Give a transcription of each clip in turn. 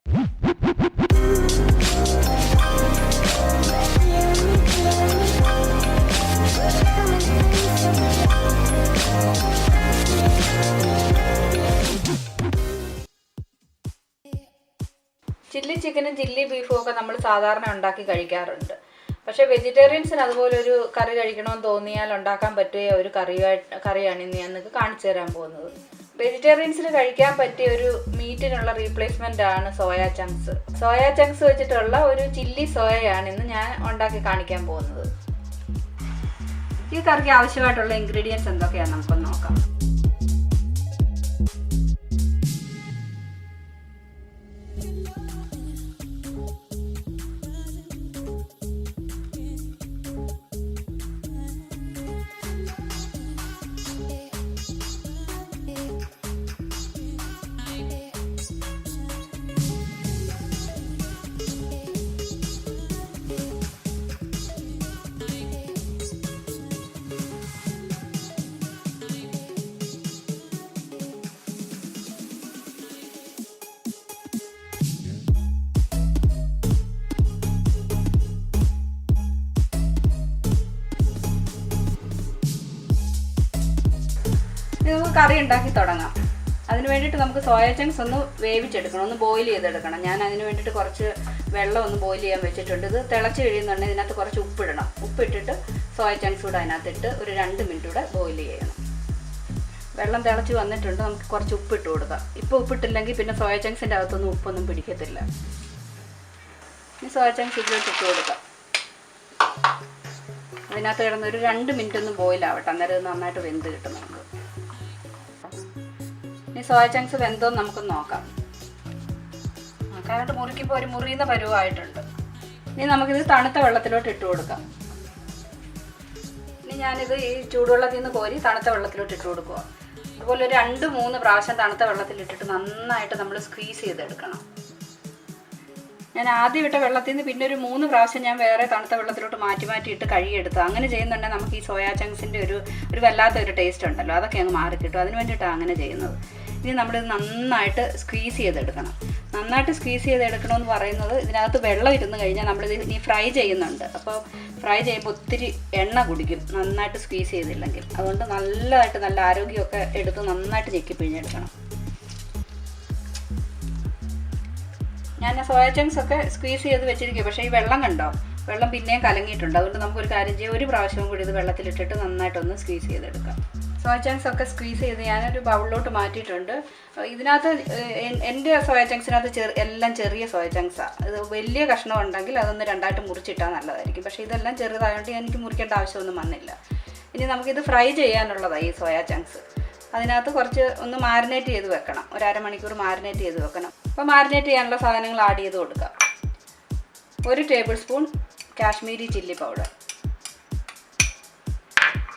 Chilli ചിക്കനും chilli ബീഫും ഒക്കെ നമ്മൾ സാധാരണ ഉണ്ടാക്കി കഴിക്കാറുണ്ട്. പക്ഷേ വെജിറ്റേറിയൻസിന് അതുപോലൊരു കറി കഴിക്കണമെന്ന് തോന്നിയാൽ ഉണ്ടാക്കാൻ പറ്റിയ ഒരു കറിയാണ് ഇന്ന് ഞാൻ നിങ്ങൾക്ക് കാണിച്ചു തരാൻ പോകുന്നത്. വെജിറ്റേറിയൻസിന് കഴിക്കാൻ പറ്റിയ ഒരു മീറ്റിനുള്ള റീപ്ലേസ്മെൻ്റ് ആണ് സോയ ചങ്ക്സ്. സോയ ചങ്ക്സ് വെച്ചിട്ടുള്ള ഒരു ചില്ലി സോയയാണ് ഇന്ന് ഞാൻ ഉണ്ടാക്കി കാണിക്കാൻ പോകുന്നത്. ഈ കറിക്ക് ആവശ്യമായിട്ടുള്ള ഇൻഗ്രീഡിയൻസ് എന്തൊക്കെയാണെന്ന് നമുക്കൊന്ന് നോക്കാം. നമുക്ക് കറി ഉണ്ടാക്കി തുടങ്ങാം. അതിന് വേണ്ടിയിട്ട് നമുക്ക് സോയ ചങ്ക്സ് ഒന്ന് വേവിച്ചെടുക്കണം, ഒന്ന് ബോയിൽ ചെയ്തെടുക്കണം. ഞാൻ അതിന് വേണ്ടിയിട്ട് കുറച്ച് വെള്ളം ഒന്ന് ബോയിൽ ചെയ്യാൻ വെച്ചിട്ടുണ്ട്. ഇത് തിളച്ച് കഴിയുന്നുണ്ടെങ്കിൽ ഇതിനകത്ത് കുറച്ച് ഉപ്പിടണം. ഉപ്പിട്ടിട്ട് സോയ ചങ്ക്സ് കൂടെ അതിനകത്തിട്ട് ഒരു 2 മിനിറ്റ് കൂടെ ബോയിൽ ചെയ്യണം. വെള്ളം തിളച്ച് വന്നിട്ടുണ്ട്. നമുക്ക് കുറച്ച് ഉപ്പിട്ട് കൊടുക്കാം. ഇപ്പോൾ ഉപ്പിട്ടില്ലെങ്കിൽ പിന്നെ സോയ ചങ്ക്സിൻ്റെ അകത്തൊന്നും ഉപ്പൊന്നും പിടിക്കത്തില്ല. ഇനി സോയ ചങ്ക്സ് ഇതിലോട്ട് ഇട്ട് കൊടുക്കാം. അതിനകത്ത് കിടന്ന് ഒരു 2 മിനിറ്റ് ഒന്ന് ബോയിൽ ആവട്ടെ. അന്നേരം ഇത് നന്നായിട്ട് വെന്ത് കിട്ടും നമുക്ക്. ഇനി സോയ ചങ്ക്സ് വെന്തോന്ന് നമുക്കൊന്ന് നോക്കാം. കാരണം മുറിക്കിപ്പോൾ ഒരു മുറിയുന്ന പരുവമായിട്ടുണ്ട്. ഇനി നമുക്കിത് തണുത്ത വെള്ളത്തിലോട്ട് ഇട്ട് കൊടുക്കാം. ഇനി ഞാനിത് ഈ ചൂടുവെള്ളത്തിൽ നിന്ന് കോരി തണുത്ത വെള്ളത്തിലോട്ട് ഇട്ട് കൊടുക്കുക. അതുപോലെ ഒരു 2-3 പ്രാവശ്യം തണുത്ത വെള്ളത്തിലിട്ടിട്ട് നന്നായിട്ട് നമ്മൾ സ്ക്വീസ് ചെയ്തെടുക്കണം. ഞാൻ ആദ്യം ഇട്ട വെള്ളത്തിൽ നിന്ന് പിന്നെ ഒരു 3 പ്രാവശ്യം ഞാൻ വേറെ തണുത്ത വെള്ളത്തിലോട്ട് മാറ്റി ഇട്ട് കഴുകിയെടുത്തു. അങ്ങനെ ചെയ്യുന്നുണ്ടെങ്കിൽ നമുക്ക് ഈ സോയാ ചങ്ക്സിൻ്റെ ഒരു വല്ലാത്തൊരു ടേസ്റ്റ് ഉണ്ടല്ലോ, അതൊക്കെ അങ്ങ് മാറിക്കിട്ടും. അതിന് വേണ്ടിയിട്ടാണ് അങ്ങനെ ചെയ്യുന്നത്. ഇനി നമ്മളിത് നന്നായിട്ട് സ്ക്വീസ് ചെയ്തെടുക്കണം. നന്നായിട്ട് സ്ക്വീസ് ചെയ്തെടുക്കണമെന്ന് പറയുന്നത് ഇതിനകത്ത് വെള്ളം ഇരുന്ന് കഴിഞ്ഞാൽ നമ്മളിത് ഇനി ഫ്രൈ ചെയ്യുന്നുണ്ട്. അപ്പോൾ ഫ്രൈ ചെയ്യുമ്പോൾ ഒത്തിരി എണ്ണ കുടിക്കും നന്നായിട്ട് സ്ക്വീസ് ചെയ്തില്ലെങ്കിൽ. അതുകൊണ്ട് നല്ലതായിട്ട് നല്ല ആരോഗ്യമൊക്കെ എടുത്ത് നന്നായിട്ട് ഞെക്കി പിഴിഞ്ഞെടുക്കണം. ഞാൻ സോയ ചങ്ക്സ് ഒക്കെ സ്ക്വീസ് ചെയ്ത് വെച്ചിരിക്കുക. പക്ഷേ ഈ വെള്ളം കണ്ടോ, വെള്ളം പിന്നെയും കലങ്ങിയിട്ടുണ്ട്. അതുകൊണ്ട് നമുക്കൊരു കാര്യം ചെയ്യാം, ഒരു പ്രാവശ്യവും കൂടി ഇത് വെള്ളത്തിലിട്ടിട്ട് നന്നായിട്ടൊന്ന് സ്ക്വീസ് ചെയ്തെടുക്കാം. സോയ ചങ്ക്സ് ഒക്കെ സ്ക്വീസ് ചെയ്ത് ഞാനൊരു ബൗളിലോട്ട് മാറ്റിയിട്ടുണ്ട്. ഇതിനകത്ത് എൻ്റെ സോയ ചങ്ക്സിനകത്ത് എല്ലാം ചെറിയ സോയ ചങ്ക്സാണ്. ഇത് വലിയ കഷ്ണം ഉണ്ടെങ്കിൽ അതൊന്ന് 2ആയിട്ട് മുറിച്ചിട്ടാൽ നല്ലതായിരിക്കും. പക്ഷേ ഇതെല്ലാം ചെറുതായതുകൊണ്ട് എനിക്ക് മുറിക്കേണ്ട ആവശ്യമൊന്നും വന്നില്ല. ഇനി നമുക്കിത് ഫ്രൈ ചെയ്യാനുള്ളതാണ് ഈ സോയ ചങ്ക്സ്. അതിനകത്ത് കുറച്ച് ഒന്ന് മാരിനേറ്റ് ചെയ്ത് വെക്കണം. ഒരു അരമണിക്കൂർ മാരിനേറ്റ് ചെയ്ത് വെക്കണം. അപ്പോൾ മാരിനേറ്റ് ചെയ്യാനുള്ള സാധനങ്ങൾ ആഡ് ചെയ്ത് കൊടുക്കാം. 1 table spoon Kashmiri chilli powder,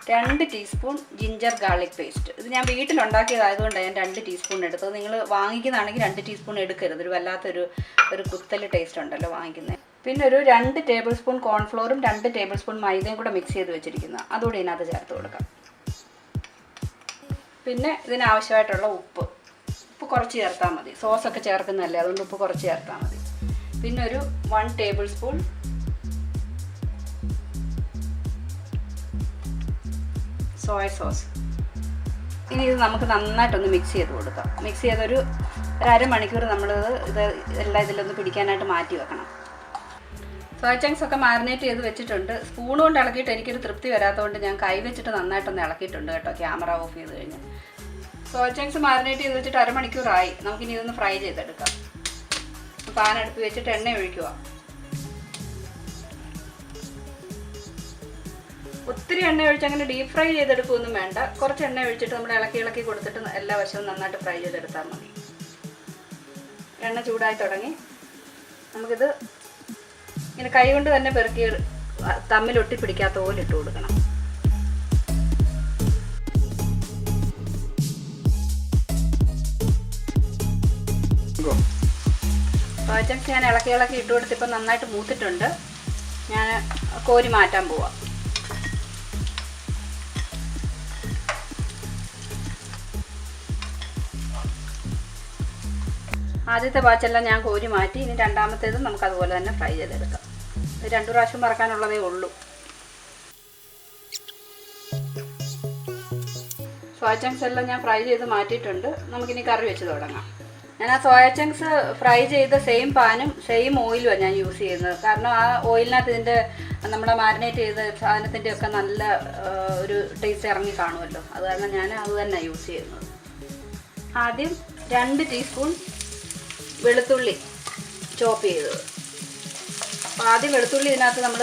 2 teaspoon ginger garlic paste. ഇത് ഞാൻ വീട്ടിലുണ്ടാക്കിയതായതുകൊണ്ടാണ് ഞാൻ 2 ടീസ്പൂൺ എടുത്തത്. നിങ്ങൾ വാങ്ങിക്കുന്നതാണെങ്കിൽ 2 ടീസ്പൂൺ എടുക്കരുത്. ഒരു വല്ലാത്തൊരു കുത്തൽ ടേസ്റ്റ് ഉണ്ടല്ലോ വാങ്ങിക്കുന്നത്. പിന്നെ ഒരു 2 ടേബിൾ സ്പൂൺ കോൺഫ്ലോറും 2 ടേബിൾ സ്പൂൺ മൈദയും കൂടെ മിക്സ് ചെയ്ത് വെച്ചിരിക്കുന്നത് അതുകൂടി ഇതിനകത്ത് ചേർത്ത് കൊടുക്കാം. പിന്നെ ഇതിനാവശ്യമായിട്ടുള്ള ഉപ്പ് കുറച്ച് ചേർത്താൽ മതി. സോസൊക്കെ ചേർക്കുന്നതല്ലേ, അതുകൊണ്ട് ഉപ്പ് കുറച്ച് ചേർത്താൽ മതി. പിന്നെ ഒരു 1 ടേബിൾ സ്പൂൺ സോയ സോസ്. ഇനി ഇത് നമുക്ക് നന്നായിട്ടൊന്ന് മിക്സ് ചെയ്ത് കൊടുക്കാം. മിക്സ് ചെയ്തൊരു അരമണിക്കൂർ ഇത് എല്ലാം ഇതിലൊന്ന് പിടിക്കാനായിട്ട് മാറ്റി വെക്കണം. സോയ ചങ്ക്സ് ഒക്കെ മാരിനേറ്റ് ചെയ്ത് വെച്ചിട്ടുണ്ട്. സ്പൂൺ കൊണ്ട് ഇളക്കിയിട്ട് എനിക്കൊരു തൃപ്തി വരാത്തതുകൊണ്ട് ഞാൻ കൈ വെച്ചിട്ട് നന്നായിട്ടൊന്ന് ഇളക്കിയിട്ടുണ്ട് കേട്ടോ, ക്യാമറ ഓഫ് ചെയ്ത് കഴിഞ്ഞ്. സോയ ചങ്ക്സ് മാരിനേറ്റ് ചെയ്ത് വെച്ചിട്ട് അരമണിക്കൂറായി. നമുക്കിനി ഇതൊന്ന് ഫ്രൈ ചെയ്തെടുക്കാം. പാൻ അടുപ്പ് വെച്ചിട്ട് എണ്ണ ഒഴിക്കുക. ഒത്തിരി എണ്ണ ഒഴിച്ച് അങ്ങനെ ഡീപ്പ് ഫ്രൈ ചെയ്തെടുക്കുകയൊന്നും വേണ്ട. കുറച്ച് എണ്ണ ഒഴിച്ചിട്ട് നമ്മൾ ഇളക്കി കൊടുത്തിട്ട് എല്ലാ വശവും നന്നായിട്ട് ഫ്രൈ ചെയ്തെടുത്താൽ മതി. എണ്ണ ചൂടായി തുടങ്ങി. നമുക്കിത് ഇങ്ങനെ കൈ കൊണ്ട് തന്നെ പെറുക്കി തമ്മിൽ ഒട്ടിപ്പിടിക്കാത്ത പോലെ ഇട്ട് കൊടുക്കണം. സോയ ചങ്ക്സ് ഞാൻ ഇളക്കി ഇട്ട് കൊടുത്തിപ്പോൾ നന്നായിട്ട് മൂത്തിട്ടുണ്ട്. ഞാൻ കോരി മാറ്റാൻ പോവാം. ആദ്യത്തെ ബാച്ചെല്ലാം ഞാൻ കോരി മാറ്റി. ഇനി രണ്ടാമത്തേതും നമുക്കതുപോലെ തന്നെ ഫ്രൈ ചെയ്തെടുക്കാം. ഇത് 2 പ്രാവശ്യം വറക്കാനുള്ളതേ ഉള്ളൂ. സോയ ചങ്ക്സ് എല്ലാം ഞാൻ ഫ്രൈ ചെയ്ത് മാറ്റിയിട്ടുണ്ട്. നമുക്കിനി കറി വെച്ച് തുടങ്ങാം. ഞാൻ ആ സോയ ചങ്ക്സ് ഫ്രൈ ചെയ്ത സെയിം പാനും സെയിം ഓയിലുമാണ് ഞാൻ യൂസ് ചെയ്യുന്നത്. കാരണം ആ ഓയിലിനകത്ത് ഇതിൻ്റെ നമ്മുടെ മാരിനേറ്റ് ചെയ്ത സാധനത്തിൻ്റെ ഒക്കെ നല്ല ഒരു ടേസ്റ്റ് ഇറങ്ങി കാണുമല്ലോ. അത് കാരണം ഞാൻ അത് തന്നെ യൂസ് ചെയ്യുന്നത്. ആദ്യം 2 ടീസ്പൂൺ വെളുത്തുള്ളി ചോപ്പ് ചെയ്തത്. അപ്പോൾ ആദ്യം വെളുത്തുള്ളി ഇതിനകത്ത് നമ്മൾ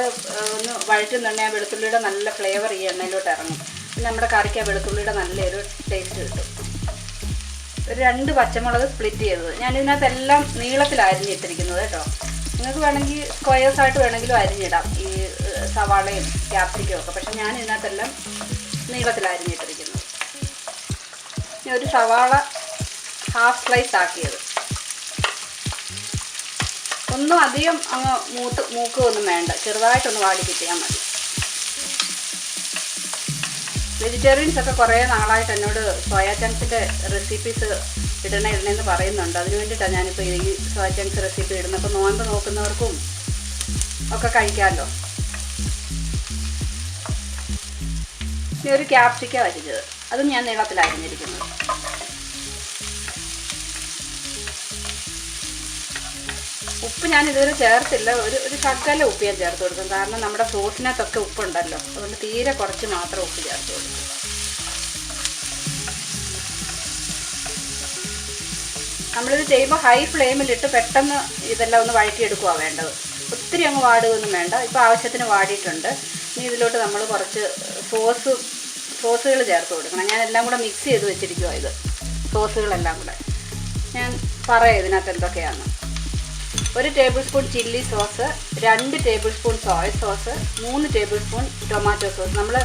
ഒന്ന് വഴറ്റുന്നുണ്ടെങ്കിൽ ആ വെളുത്തുള്ളിയുടെ നല്ല ഫ്ലേവർ ഈ എണ്ണയിലോട്ട് ഇറങ്ങും. പിന്നെ നമ്മുടെ കറിക്ക് ആ വെളുത്തുള്ളിയുടെ നല്ലൊരു ടേസ്റ്റ് കിട്ടും. ഒരു 2 പച്ചമുളക് സ്പ്ലിറ്റ് ചെയ്തത്. ഞാനിതിനകത്തെല്ലാം നീളത്തിൽ അരിഞ്ഞിട്ടിരിക്കുന്നത് കേട്ടോ. നിങ്ങൾക്ക് വേണമെങ്കിൽ സ്ക്വയേഴ്സായിട്ട് വേണമെങ്കിലും അരിഞ്ഞിടാം ഈ സവാളയും ക്യാപ്സിക്കും ഒക്കെ. പക്ഷെ ഞാൻ ഇതിനകത്തെല്ലാം നീളത്തിൽ അരിഞ്ഞിട്ടിരിക്കുന്നത്. ഇനി ഒരു സവാള ഹാഫ് സ്ലൈസ് ആക്കിയത്. ഒന്നും അധികം അങ്ങ് മൂക്കുകയൊന്നും വേണ്ട, ചെറുതായിട്ടൊന്ന് വാടി കിട്ടിയാൽ മതി. വെജിറ്റേറിയൻസ് ഒക്കെ കുറേ നാളായിട്ട് എന്നോട് സോയ ചങ്ക്സിൻ്റെ റെസിപ്പീസ് ഇടണമെന്ന് പറയുന്നുണ്ട്. അതിന് വേണ്ടിയിട്ടാണ് ഞാനിപ്പോൾ ഈ സോയ ചങ്ക്സ് റെസിപ്പി ഇടുന്നത്. അപ്പോൾ നോമ്പ് നോക്കുന്നവർക്കും ഒക്കെ കഴിക്കാമല്ലോ. ഇനി ഒരു ക്യാപ്സിക്കം അരിഞ്ഞത്, അതും ഞാൻ നീളത്തിൽ അരിഞ്ഞിരിക്കുന്നത്. ഉപ്പ് ഞാൻ ഇതുവരെ ചേർത്തില്ല. ഒരു ശകല ഉപ്പ് ഞാൻ ചേർത്ത് കൊടുക്കും. കാരണം നമ്മുടെ സോസിനകത്തൊക്കെ ഉപ്പുണ്ടല്ലോ. അതുകൊണ്ട് തീരെ കുറച്ച് മാത്രം ഉപ്പ് ചേർത്ത് കൊടുക്കും. നമ്മളിത് ചെയ്യുമ്പോൾ ഹൈ ഫ്ലെയിമിലിട്ട് പെട്ടെന്ന് ഇതെല്ലാം ഒന്ന് വഴറ്റിയെടുക്കുക വേണ്ടത്. ഒത്തിരി അങ്ങ് വാടുകയൊന്നും വേണ്ട. ഇപ്പോൾ ആവശ്യത്തിന് വാടിയിട്ടുണ്ട്. ഇനി ഇതിലോട്ട് നമ്മൾ കുറച്ച് സോസുകൾ ചേർത്ത് കൊടുക്കണം. ഞാൻ എല്ലാം കൂടെ മിക്സ് ചെയ്ത് വെച്ചിരിക്കുക. ഇത് സോസുകളെല്ലാം കൂടെ ഞാൻ പറയാം ഇതിനകത്ത് എന്തൊക്കെയാണ്. 1 table spoon chilli sauce, 2 table spoon soya sauce, 3 table spoon tomato sauce. നമ്മൾ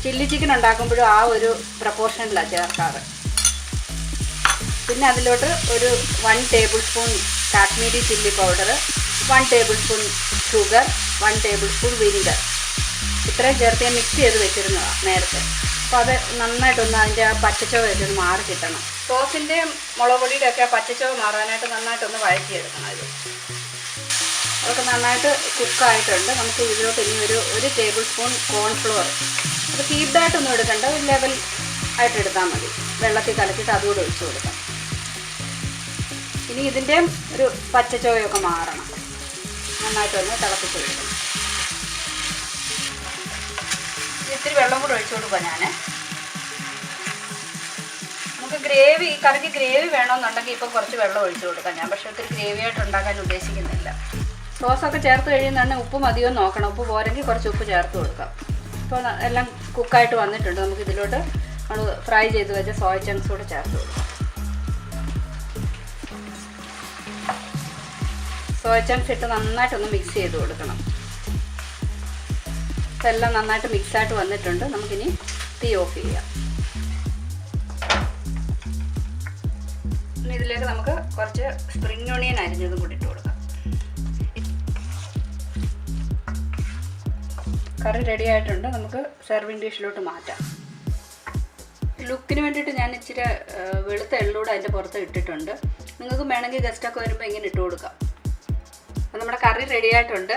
ചില്ലി ചിക്കൻ ഉണ്ടാക്കുമ്പോഴും ആ ഒരു പ്രപ്പോർഷനിലാണ് ചേർക്കാറ്. പിന്നെ അതിലോട്ട് ഒരു 1 table spoon Kashmiri chilli powder, 1 table spoon sugar, 1 table spoon vinegar. ഇത്രയും ചേർത്ത് ഞാൻ മിക്സ് ചെയ്ത് വെച്ചിരുന്നതാണ് നേരത്തെ. അപ്പോൾ അത് നന്നായിട്ടൊന്ന് അതിൻ്റെ ആ പച്ചച്ചോവ വെച്ചൊന്ന് മാറി കിട്ടണം. സോസിൻ്റെയും മുളക് പൊടിയുടെ ഒക്കെ പച്ചച്ചോവ മാറാനായിട്ട് നന്നായിട്ടൊന്ന് വഴറ്റിയെടുക്കണം. അതൊക്കെ നന്നായിട്ട് കുക്കായിട്ടുണ്ട്. നമുക്ക് ഇതിലോട്ട് ഇനി ഒരു ടേബിൾ സ്പൂൺ കോൺഫ്ലവർ, അത് ഹീറ്റായിട്ടൊന്നും എടുക്കണ്ട, ഒരു ലെവൽ ആയിട്ട് എടുത്താൽ മതി. വെള്ളത്തിൽ കലക്കിയിട്ട് അതുകൂടെ ഒഴിച്ചു കൊടുക്കാം. ഇനി ഇതിൻ്റെ ഒരു പച്ചച്ചോവയൊക്കെ മാറണം. നന്നായിട്ടൊന്ന് തിളപ്പിച്ച് കൊടുക്കണം. ഇത്തിരി വെള്ളം കൂടെ ഒഴിച്ചു കൊടുക്കാം ഞാൻ. നമുക്ക് ഗ്രേവി, ഈ കറിക്ക് ഗ്രേവി വേണമെന്നുണ്ടെങ്കിൽ ഇപ്പം കുറച്ച് വെള്ളം ഒഴിച്ചു കൊടുക്കാം ഞാൻ. പക്ഷേ ഒത്തിരി ഗ്രേവി ആയിട്ട് ഉണ്ടാക്കാൻ ഉദ്ദേശിക്കുന്നില്ല. സോസൊക്കെ ചേർത്ത് കഴിയുന്നുണ്ടെങ്കിൽ ഉപ്പ് മതിയോ നോക്കണം. ഉപ്പ് പോരെങ്കിൽ കുറച്ച് ഉപ്പ് ചേർത്ത് കൊടുക്കാം. ഇപ്പോൾ എല്ലാം കുക്കായിട്ട് വന്നിട്ടുണ്ട്. നമുക്ക് ഇതിലോട്ട് നമ്മൾ ഫ്രൈ ചെയ്ത് വെച്ച സോയ ചങ്ക്സ് കൂടെ ചേർത്ത് കൊടുക്കാം. സോയ ചങ്ക്സ് ഇട്ട് നന്നായിട്ടൊന്ന് മിക്സ് ചെയ്ത് കൊടുക്കണം. എല്ലാം നന്നായിട്ട് മിക്സായിട്ട് വന്നിട്ടുണ്ട്. നമുക്കിനി തീ ഓഫ് ചെയ്യാം. ഇനി ഇതിലേക്ക് നമുക്ക് കുറച്ച് സ്പ്രിംഗ് ഓണിയൻ അരിഞ്ഞതും കൂടി ഇട്ട് കൊടുക്കാം. കറി റെഡി ആയിട്ടുണ്ട്. നമുക്ക് സെർവിങ് ഡിഷിലോട്ട് മാറ്റാം. ലുക്കിന് വേണ്ടിയിട്ട് ഞാൻ ഇച്ചിരി വെളുത്ത എള്ളൂടെ അതിൻ്റെ പുറത്ത് ഇട്ടിട്ടുണ്ട്. നിങ്ങൾക്ക് വേണമെങ്കിൽ ഗസ്റ്റൊക്കെ വരുമ്പോൾ ഇങ്ങനെ ഇട്ട് കൊടുക്കാം. അപ്പോൾ നമ്മുടെ കറി റെഡി ആയിട്ടുണ്ട്.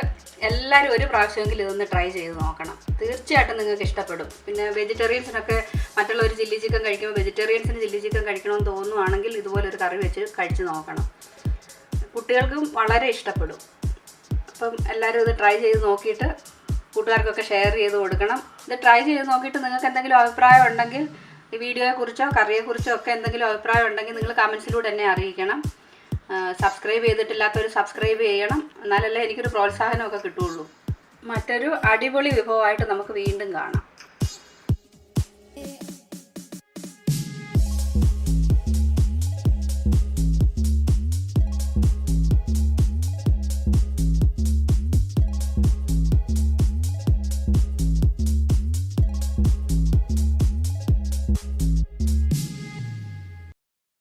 എല്ലാവരും ഒരു പ്രാവശ്യമെങ്കിലും ഇതൊന്ന് ട്രൈ ചെയ്ത് നോക്കണം. തീർച്ചയായിട്ടും നിങ്ങൾക്ക് ഇഷ്ടപ്പെടും. പിന്നെ വെജിറ്റേറിയൻസിനൊക്കെ മറ്റുള്ളവർ ചില്ലി ചിക്കൻ കഴിക്കുമ്പോൾ വെജിറ്റേറിയൻസിന് ചില്ലി ചിക്കൻ കഴിക്കണമെന്ന് തോന്നുവാണെങ്കിൽ ഇതുപോലൊരു കറി വെച്ച് കഴിച്ച് നോക്കണം. കുട്ടികൾക്കും വളരെ ഇഷ്ടപ്പെടും. അപ്പം എല്ലാവരും ഇത് ട്രൈ ചെയ്ത് നോക്കിയിട്ട് കൂട്ടുകാർക്കൊക്കെ ഷെയർ ചെയ്ത് കൊടുക്കണം. ഇത് ട്രൈ ചെയ്ത് നോക്കിയിട്ട് നിങ്ങൾക്ക് എന്തെങ്കിലും അഭിപ്രായം ഉണ്ടെങ്കിൽ ഈ വീഡിയോയെക്കുറിച്ചോ കറിയെക്കുറിച്ചോ ഒക്കെ എന്തെങ്കിലും അഭിപ്രായം ഉണ്ടെങ്കിൽ നിങ്ങൾ കമൻസിലൂടെ എന്നെ അറിയിക്കണം. സബ്സ്ക്രൈബ് ചെയ്തിട്ടില്ലാത്തവർ സബ്സ്ക്രൈബ് ചെയ്യണം. എന്നാലല്ലേ എനിക്കൊരു പ്രോത്സാഹനമൊക്കെ കിട്ടുകയുള്ളൂ. മറ്റൊരു അടിപൊളി വിഭവമായിട്ട് നമുക്ക് വീണ്ടും കാണാം.